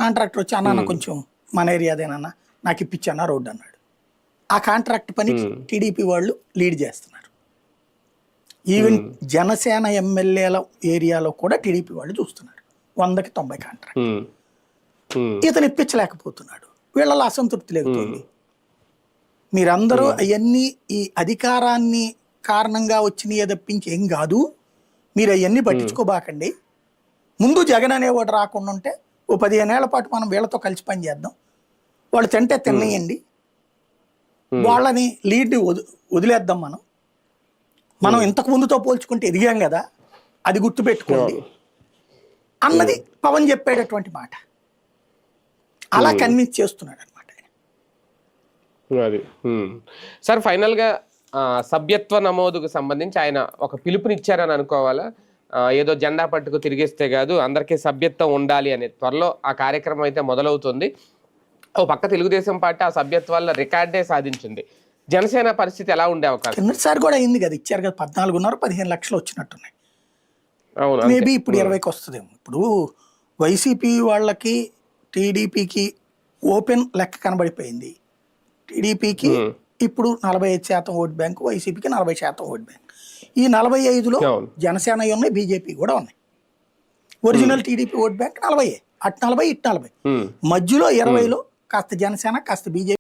Contractor వచ్చి అన్న కొంచెం మన ఏరియాదేనన్నా నాకు ఇప్పించన్నా రోడ్డు అన్నాడు. ఆ కాంట్రాక్ట్ పని టీడీపీ వాళ్ళు లీడ్ చేస్తున్నారు. ఈవెన్ జనసేన ఎమ్మెల్యేల ఏరియాలో కూడా టీడీపీ వాళ్ళు చూస్తున్నారు. 100కి 90 కాంట్రాక్ట్. ఇతను ఇప్పించలేకపోతున్నాడు. వీళ్ళలో అసంతృప్తి లేకపోయింది. మీరందరూ అవన్నీ ఈ అధికారాన్ని కారణంగా వచ్చినాయి తప్పించి ఏం కాదు, మీరు అవన్నీ పట్టించుకోబాకండి. ముందు జగన్ అనేవాడు రాకుండా ఉంటే ఓ 15 ఏళ్ల పాటు మనం వీళ్ళతో కలిసి పని చేద్దాం, వాళ్ళు తింటే తినేయండి, వాళ్ళని లీడ్ వదిలేద్దాం, మనం ఇంతకు ముందుతో పోల్చుకుంటే ఎదిగాం కదా, అది గుర్తుపెట్టుకోండి అన్నది పవన్ చెప్పేటటువంటి మాట. అలా కన్విన్స్ చేస్తున్నాడు అనమాట. అది సార్ ఫైనల్గా సభ్యత్వ నమోదుకు సంబంధించి ఆయన ఒక పిలుపునిచ్చారని అనుకోవాలా? ఏదో జెండా పట్టుకు తిరిగేస్తే కాదు, అందరికీ సభ్యత్వం ఉండాలి అనే త్వరలో ఆ కార్యక్రమం అయితే మొదలవుతుంది. ఓ పక్క తెలుగుదేశం పార్టీ ఆ సభ్యత్వాల్లో రికార్డే సాధించింది. జనసేన పరిస్థితి ఎలా ఉండే అవకాశం? కిందసారి కూడా అయింది కదా, ఇచ్చారు కదా, 14.5 లక్షలు వచ్చినట్టున్నాయి. మేబీ ఇప్పుడు 20కి వస్తుందేమో. ఇప్పుడు వైసీపీ వాళ్ళకి టీడీపీకి ఓపెన్ లెక్క కనబడిపోయింది. టీడీపీకి ఇప్పుడు 45% ఓట్ బ్యాంక్, వైసీపీకి 40% ఓట్ బ్యాంక్. ఈ 45లో జనసేన ఉన్నాయి, బీజేపీ కూడా ఉన్నాయి. ఒరిజినల్ టీడీపీ ఓట్ బ్యాంక్ 40, అటు 40 ఇటు 40, మధ్యలో 20లో కాస్త జనసేన కాస్త బీజేపీ